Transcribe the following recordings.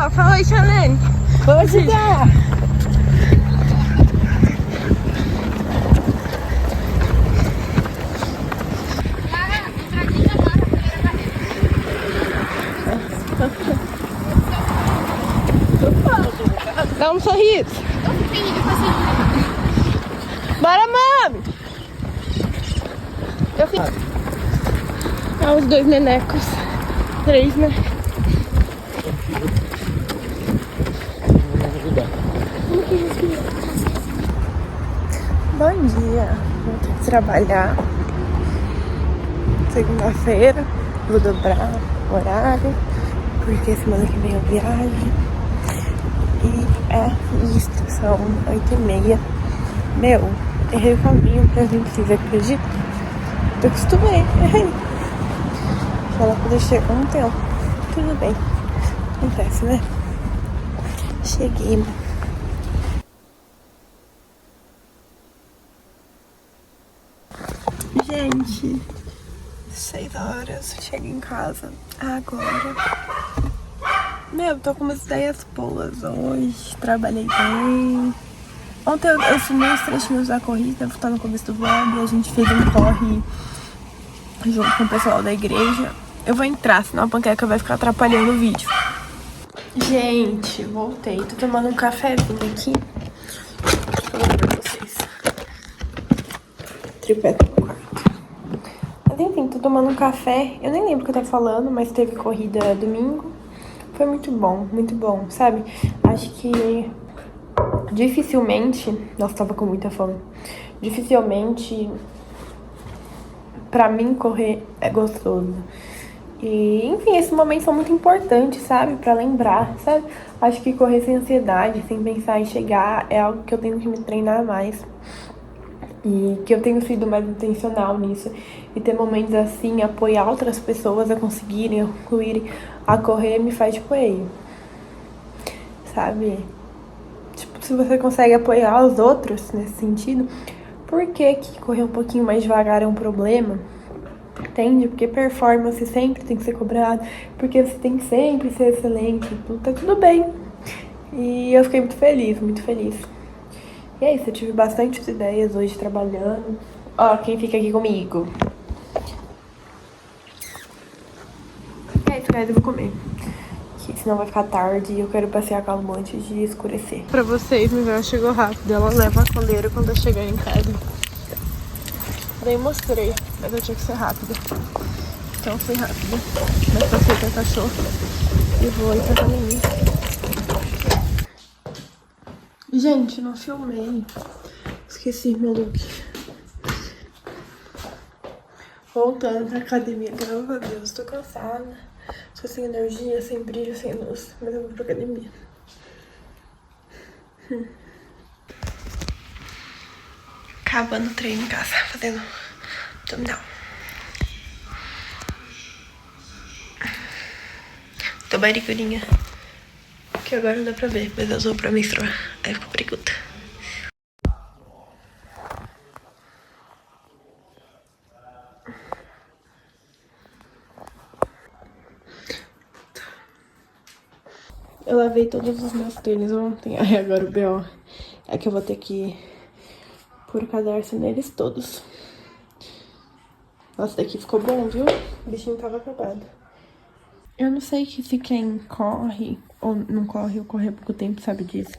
Ó, fala oi, Xalene. Vou ajudar. Dá um sorriso. Bora, mami. Eu fico... Ah, os dois nenecos. 3, né? Bom dia. Vou ter que trabalhar. Segunda-feira. Vou dobrar o horário. Porque semana que vem eu viajo. E é isso. São 8h30. Meu, errei o caminho pra vir, vocês acreditam? Eu acostumei, errei. Ela poder chegar um tempo. Tudo bem. Acontece, né? Cheguei. Gente, 6 horas. Cheguei em casa agora. Meu, tô com umas ideias boas hoje. Trabalhei bem. Ontem eu filmei os trechinhos da corrida, tá no começo do vlog. A gente fez um corre junto com o pessoal da igreja. Eu vou entrar, senão a panqueca vai ficar atrapalhando o vídeo. Gente, voltei. Tô tomando um cafezinho aqui. Deixa eu ver pra vocês. Tripé do meu quarto. Mas enfim, tô tomando um café. Eu nem lembro o que eu tava falando, mas teve corrida domingo. Foi muito bom, sabe? Acho que dificilmente... Nossa, tava com muita fome. Dificilmente, pra mim, correr é gostoso. E, enfim, esses momentos são muito importantes, sabe? Pra lembrar, sabe? Acho que correr sem ansiedade, sem pensar em chegar, é algo que eu tenho que me treinar mais. E que eu tenho sido mais intencional nisso. E ter momentos assim, apoiar outras pessoas a conseguirem, a concluírem a correr, me faz tipo, ei, sabe? Tipo, se você consegue apoiar os outros nesse sentido, por que correr um pouquinho mais devagar é um problema? Entende? Porque performance sempre tem que ser cobrada, porque você tem que sempre ser excelente, tá tudo bem. E eu fiquei muito feliz, muito feliz. E é isso, eu tive bastante ideias hoje trabalhando. Ó, quem fica aqui comigo. É isso, guys, eu vou comer. Que senão vai ficar tarde e eu quero passear com a Lu antes de escurecer. Pra vocês, minha irmã chegou rápido. Ela leva a coleira quando eu chegar em casa. Daí mostrei, mas eu tinha que ser rápida. Então fui rápida. Mas passei com a cachorro e vou ir pra academia. Gente, não filmei. Esqueci meu look. Voltando pra academia, graças a Deus, tô cansada. Tô sem energia, sem brilho, sem luz. Mas eu vou pra academia. Acabando o treino em casa, fazendo abdominal. Tô barrigurinha. Que agora não dá pra ver, mas eu sou pra menstruar. Aí ficou barriguda. Eu lavei todos os meus tênis ontem. Aí agora o B.O. é que eu vou ter que pôr o cadarço neles todos. Nossa, daqui ficou bom, viu? O bichinho tava acabado. Eu não sei se quem corre ou não corre ou corre há pouco tempo sabe disso.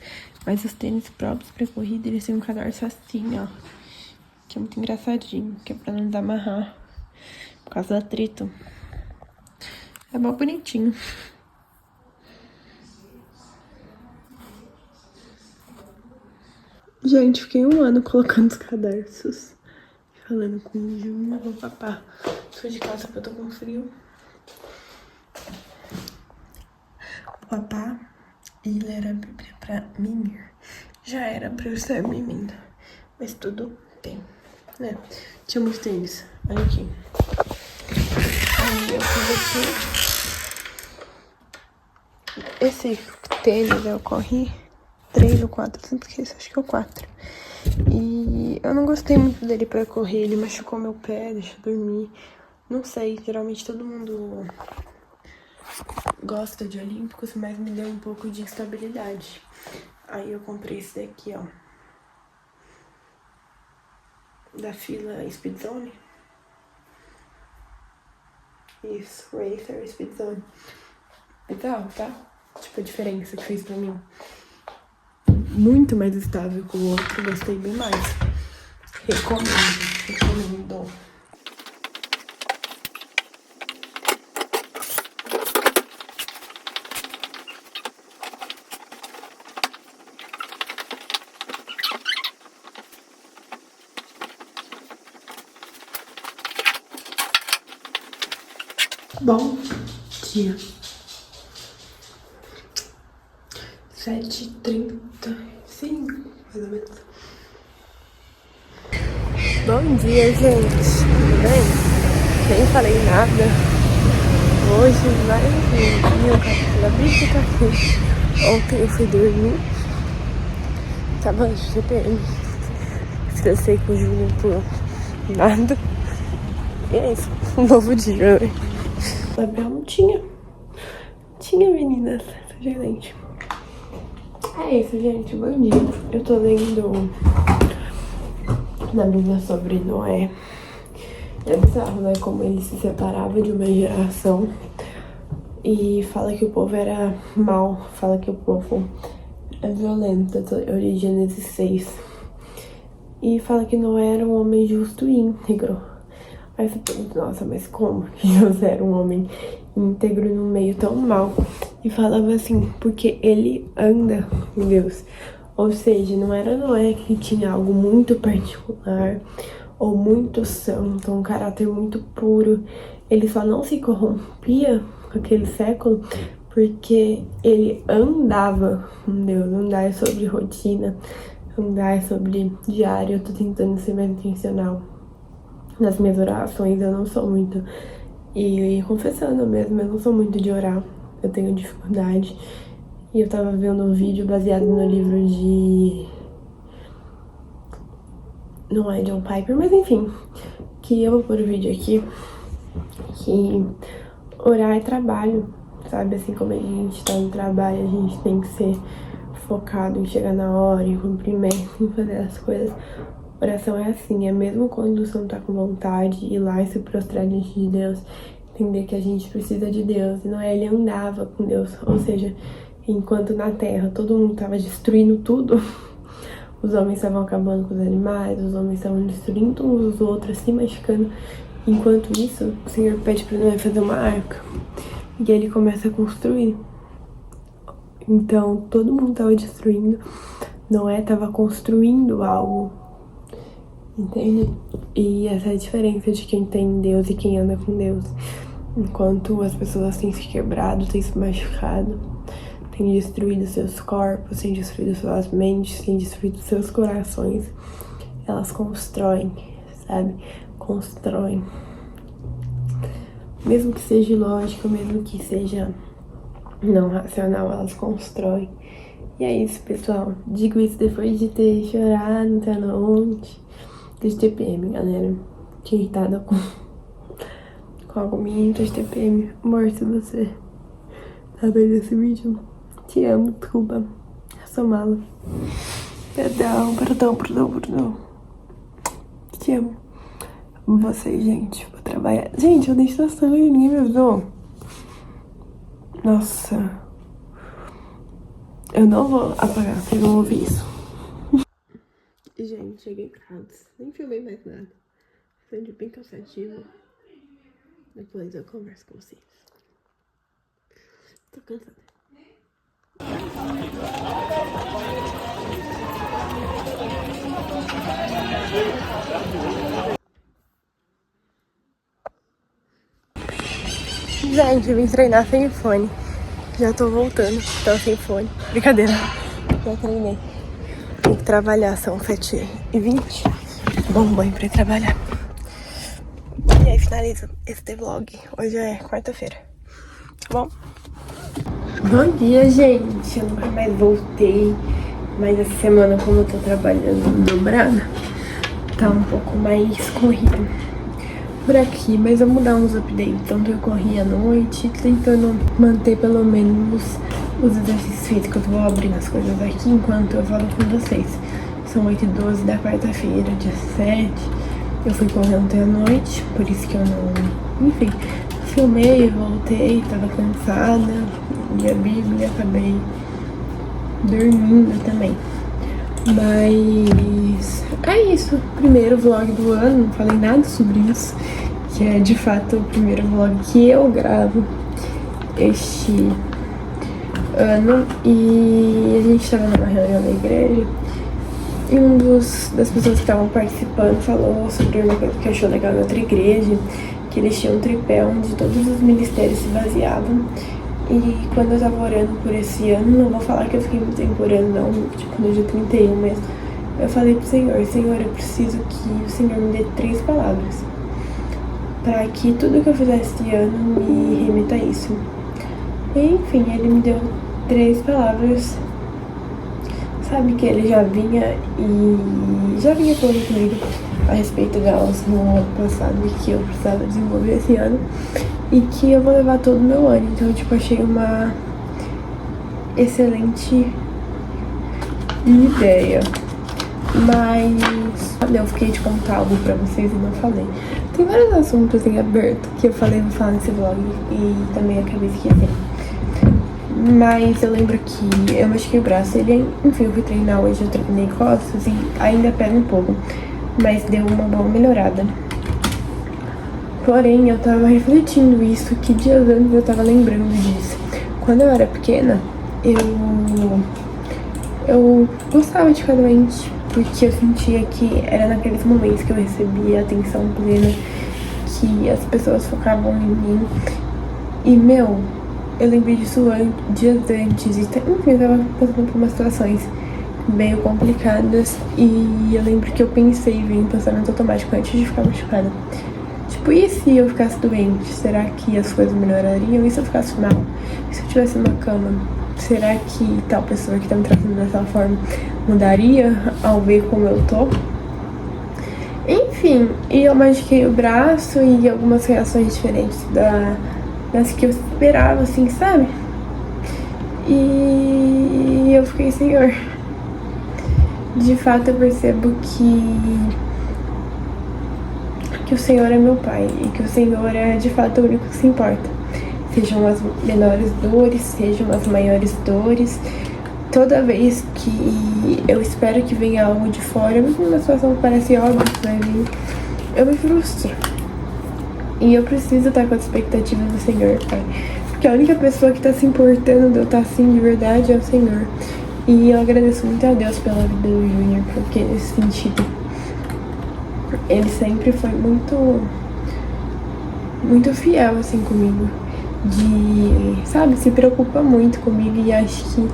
Mas os tênis próprios pra corrida, eles têm um cadarço assim, ó. Que é muito engraçadinho, que é pra não desamarrar. Por causa do atrito. É mó bonitinho. Gente, fiquei 1 ano colocando os cadarços. Falando com o Júnior, vou papar. Fui de casa porque eu tô com frio. Vou papar. E ler a Bíblia pra mimir. Já era pra eu estar mimindo. Mas tudo bem, né? Tinha muitos tênis. Olha aqui. Aí eu fiz aqui. Esse tênis eu corri 3 ou 4, sempre esqueço, acho que é o 4. E eu não gostei muito dele pra correr, ele machucou meu pé, deixa eu dormir. Não sei, geralmente todo mundo gosta de olímpicos, mas me deu um pouco de instabilidade. Aí eu comprei esse daqui, ó. Da fila Speedzone. Isso, Racer Speedzone. Legal, tá? Tipo, a diferença que fez pra mim. Muito mais estável que o outro, gostei bem mais. Recomendo. Bom dia. 7h35, mais ou menos. Bom dia, gente. Tudo bem? Nem falei nada. Hoje vai meu café, abri o café. Ontem eu fui dormir. Tava de TPM. Estressei com o Júlio por nada. E é isso. Um novo dia, né? Gabriel tinha meninas, gente. É isso, gente. Bom dia. Eu tô lendo na Bíblia sobre Noé. É bizarro, né? Como ele se separava de uma geração e fala que o povo era mau, fala que o povo é violento. Eu li Gênesis 6. E fala que Noé era um homem justo e íntegro. Aí você pensa, nossa, mas como José era um homem íntegro num meio tão mau? E falava assim, porque ele anda com Deus. Ou seja, não era Noé que tinha algo muito particular ou muito santo, um caráter muito puro. Ele só não se corrompia com aquele século porque ele andava com Deus. Andar é sobre rotina, andar é sobre diário. Eu tô tentando ser mais intencional nas minhas orações. Eu não sou muito, e confessando mesmo, eu não sou muito de orar, eu tenho dificuldade. E eu tava vendo um vídeo baseado no livro de... não é John Piper, mas enfim, que eu vou pôr o vídeo aqui, que orar é trabalho, sabe? Assim como a gente tá no trabalho, a gente tem que ser focado em chegar na hora, em cumprir metas, em fazer as coisas. Oração é assim, é mesmo quando você não tá com vontade, ir lá e se prostrar diante de Deus, entender que a gente precisa de Deus. E Noé, ele andava com Deus, ou seja, enquanto na terra todo mundo tava destruindo tudo, os homens estavam acabando com os animais, os homens estavam destruindo uns os outros, se machucando. Enquanto isso, o Senhor pede pra Noé fazer uma arca, e ele começa a construir. Então, todo mundo tava destruindo, Noé tava construindo algo. Entende? E essa é a diferença de quem tem Deus e quem anda com Deus. Enquanto as pessoas têm se quebrado, têm se machucado, têm destruído seus corpos, têm destruído suas mentes, têm destruído seus corações, elas constroem, sabe? Constroem. Mesmo que seja ilógico, mesmo que seja não racional, elas constroem. E é isso, pessoal. Digo isso depois de ter chorado até ontem. De TPM, galera. Fiquei irritada com algo minha de TPM. Amor, se você tá vendo esse vídeo, te amo, desculpa. Eu sou mala. Perdão. Te amo. Amo vocês, gente. Vou trabalhar. Gente, eu dei estação e ninguém me avisou. Nossa. Eu não vou apagar, vocês vão ouvir isso. Gente, cheguei em casa. Nem filmei mais nada. Foi bem cansativo. Depois eu converso com vocês. Tô cansada. Gente, eu vim treinar sem fone. Já tô voltando, então sem fone. Brincadeira. Já treinei. Tem que trabalhar, são 7h20. Bom banho pra ir trabalhar. E aí finalizo este vlog. Hoje é quarta-feira. Tá bom? Bom dia, gente. Eu nunca mais voltei. Mas essa semana, como eu tô trabalhando dobrada, tá um pouco mais corrido. por aqui, mas eu vou dar uns updates. Então eu corri à noite, tentando manter pelo menos os exercícios físicos. Eu vou abrir as coisas aqui enquanto eu falo com vocês. São 8h12 da quarta-feira, dia 7. Eu fui correr ontem à noite, por isso que eu não... Enfim, filmei, voltei, tava cansada, li a Bíblia, acabei dormindo também. Mas é isso, primeiro vlog do ano, não falei nada sobre isso, que é de fato o primeiro vlog que eu gravo este ano. E a gente tava numa reunião na igreja e das pessoas que estavam participando falou sobre uma coisa que achou legal na outra igreja, que eles tinham um tripé onde todos os ministérios se baseavam. E quando eu tava orando por esse ano, não vou falar que eu fiquei muito tempo orando não, tipo no dia 31 mesmo, eu falei pro Senhor, Senhor, eu preciso que o Senhor me dê 3 palavras pra que tudo que eu fizer esse ano me remeta a isso. E, enfim, ele me deu 3 palavras, sabe, que ele já vinha falando comigo a respeito delas no ano passado e que eu precisava desenvolver esse ano e que eu vou levar todo o meu ano. Então, tipo, achei uma excelente ideia. Mas eu fiquei de contar algo pra vocês e não falei. Tem vários assuntos em aberto que eu falei vou falar nesse vlog e também acabei esquecendo. Mas eu lembro que eu machuquei o braço. Enfim, eu fui treinar hoje, eu treinei costas e ainda pega um pouco, mas deu uma boa melhorada. Porém, eu tava refletindo isso, que dias antes eu tava lembrando disso. Quando eu era pequena, eu gostava de ficar doente, porque eu sentia que era naqueles momentos que eu recebia atenção plena, que as pessoas focavam em mim. E, eu lembrei disso dias antes, e enfim, eu tava passando por umas situações meio complicadas, e eu lembro que eu pensei em pensamento automático antes de ficar machucada. Tipo, e se eu ficasse doente? Será que as coisas melhorariam? E se eu ficasse mal? E se eu estivesse numa cama? Será que tal pessoa que tá me tratando dessa forma mudaria ao ver como eu tô? Enfim, e eu machuquei o braço e algumas reações diferentes das que eu esperava, assim, sabe? E eu fiquei, Senhor, de fato eu percebo que o Senhor é meu Pai e que o Senhor é de fato o único que se importa. Sejam as menores dores, sejam as maiores dores, toda vez que eu espero que venha algo de fora, mesmo uma situação que parece óbvia que vai vir, eu me frustro. E eu preciso estar com a expectativa do Senhor, Pai. Porque a única pessoa que tá se importando de eu estar assim de verdade é o Senhor. E eu agradeço muito a Deus pela vida do Júnior, porque nesse sentido ele sempre foi muito fiel, assim, comigo. Sabe, se preocupa muito comigo, e acho que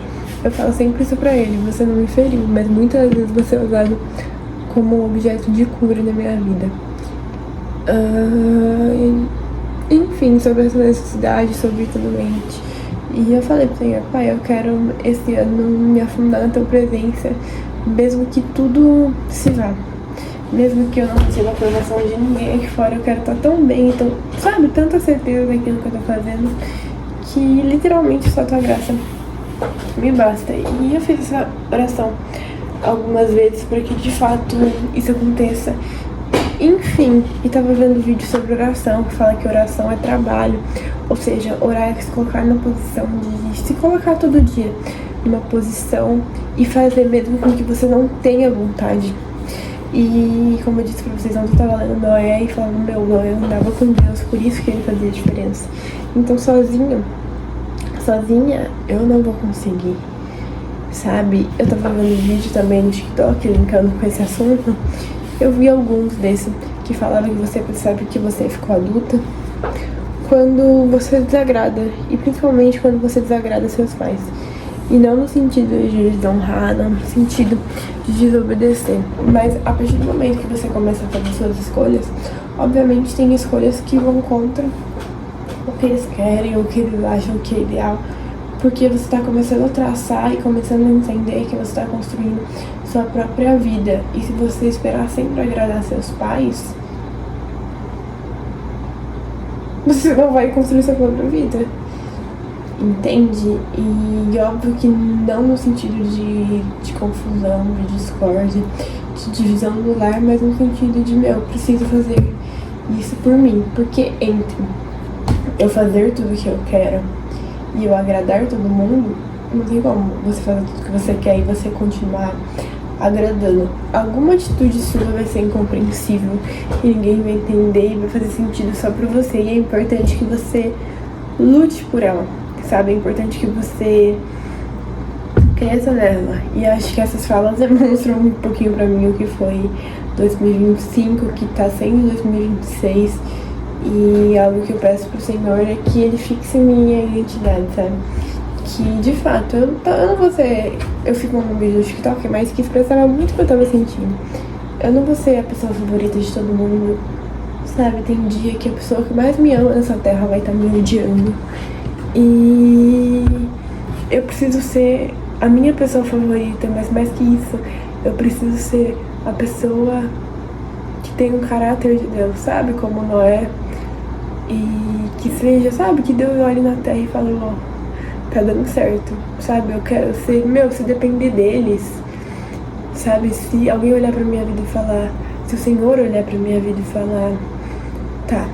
eu falo sempre isso pra ele: você não me feriu, mas muitas vezes você é usado como objeto de cura na minha vida. Enfim, sobre essa necessidade, sobre estar doente. E eu falei pro Senhor, Pai, eu quero esse ano me afundar na tua presença, mesmo que tudo se vá. Mesmo que eu não receba a aprovação de ninguém aqui fora, eu quero estar tão bem, então, sabe, tanta certeza daquilo que eu tô fazendo, que literalmente só tua graça me basta. E eu fiz essa oração algumas vezes para que de fato isso aconteça. Enfim, e tava vendo vídeo sobre oração, que fala que oração é trabalho, ou seja, orar é se colocar na posição de se colocar todo dia numa posição e fazer mesmo com que você não tenha vontade. E como eu disse pra vocês, ontem eu tava lendo Noé e falando, Noé andava com Deus, por isso que ele fazia diferença. Então sozinha eu não vou conseguir, sabe? Eu tava vendo vídeo também no TikTok, linkando com esse assunto. Eu vi alguns desses que falavam que você percebe que você ficou adulta quando você desagrada, e principalmente quando você desagrada seus pais. E não no sentido de desonrar, não no sentido de desobedecer. Mas a partir do momento que você começa a fazer suas escolhas, obviamente tem escolhas que vão contra o que eles querem, o que eles acham que é ideal. Porque você está começando a traçar e começando a entender que você está construindo sua própria vida. E se você esperar sempre agradar seus pais, você não vai construir sua própria vida. Entende? E óbvio que não no sentido de confusão, de discórdia, de divisão do lar, mas no sentido de, eu preciso fazer isso por mim. Porque entre eu fazer tudo o que eu quero e eu agradar todo mundo, não tem como você fazer tudo que você quer e você continuar agradando. Alguma atitude sua vai ser incompreensível e ninguém vai entender e vai fazer sentido só pra você. E é importante que você lute por ela, sabe? É importante que você cresça nela. E acho que essas falas demonstram um pouquinho pra mim o que foi 2025, o que tá sendo 2026. E algo que eu peço pro Senhor é que Ele fixe minha identidade, sabe? Que, de fato, eu não vou ser... Eu fico num vídeo do TikTok, mas que expressava muito o que eu tava sentindo. Eu não vou ser a pessoa favorita de todo mundo, sabe? Tem dia que a pessoa que mais me ama nessa terra vai estar me odiando. E eu preciso ser a minha pessoa favorita, mas mais que isso, eu preciso ser a pessoa que tem um caráter de Deus, sabe? Como Noé. E que seja, sabe? Que Deus olhe na terra e fale, ó, tá dando certo, sabe? Eu quero ser, se depender deles, sabe? Se alguém olhar pra minha vida e falar, se o Senhor olhar pra minha vida e falar, tá,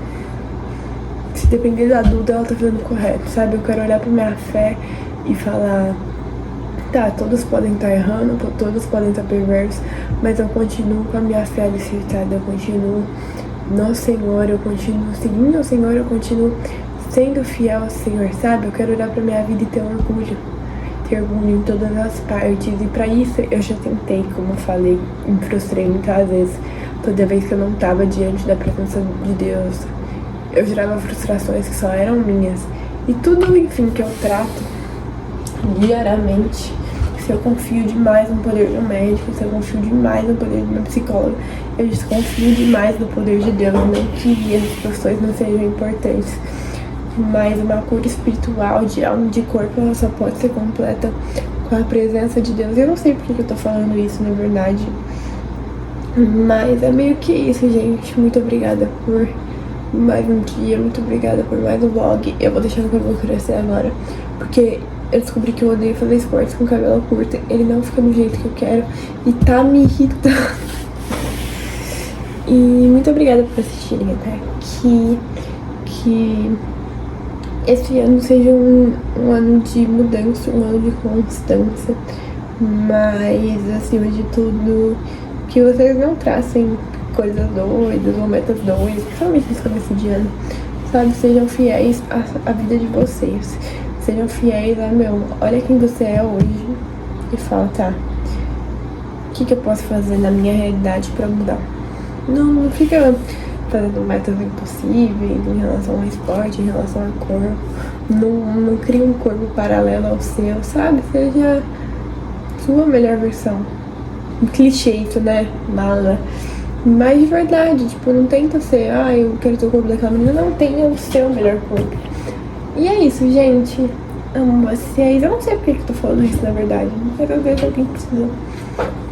se depender da Duda, ela tá fazendo correto, sabe? Eu quero olhar pra minha fé e falar, tá, todos podem estar errando, todos podem estar perversos, mas eu continuo com a minha fé alicerçada, eu continuo no Senhor, eu continuo seguindo o Senhor, eu continuo sendo fiel ao Senhor, sabe? Eu quero olhar pra minha vida e ter orgulho em todas as partes. E pra isso eu já tentei, como eu falei, me frustrei muitas vezes. Toda vez que eu não tava diante da presença de Deus, eu gerava frustrações que só eram minhas. E tudo, enfim, que eu trato diariamente, se eu confio demais no poder do médico, se eu confio demais no poder do meu psicólogo, eu desconfio demais do poder de Deus. Não que as profissões não sejam importantes, mas uma cura espiritual de alma e de corpo, ela só pode ser completa com a presença de Deus. Eu não sei porque que eu tô falando isso, na verdade, mas é meio que isso, gente. Muito obrigada por mais um dia, muito obrigada por mais um vlog. Eu vou deixar o cabelo crescer agora, porque eu descobri que eu odeio fazer esportes com cabelo curto. Ele não fica do jeito que eu quero e tá me irritando. E muito obrigada por assistirem até aqui. Que esse ano seja um ano de mudança, um ano de constância, mas acima de tudo que vocês não tracem coisas doidas ou metas doidas, principalmente nesse começo de ano, sabe? Sejam fiéis à vida de vocês, sejam fiéis a, olha quem você é hoje e fala, tá, o que eu posso fazer na minha realidade pra mudar? Não fica fazendo metas impossíveis em relação ao esporte, em relação a corpo. Não cria um corpo paralelo ao seu, sabe? Seja sua melhor versão. Um clichê isso, né? Mala. Mas de verdade, tipo, não tenta ser, eu quero ter o corpo daquela menina. Não, tenha o seu melhor corpo. E é isso, gente. Amo vocês. Eu não sei porque que eu tô falando isso, na verdade. Mas às vezes alguém precisa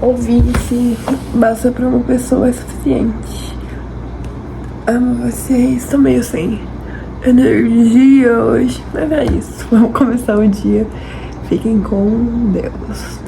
ouvir se basta pra uma pessoa é suficiente. Amo vocês, tô meio sem energia hoje, mas é isso, vamos começar o dia. Fiquem com Deus.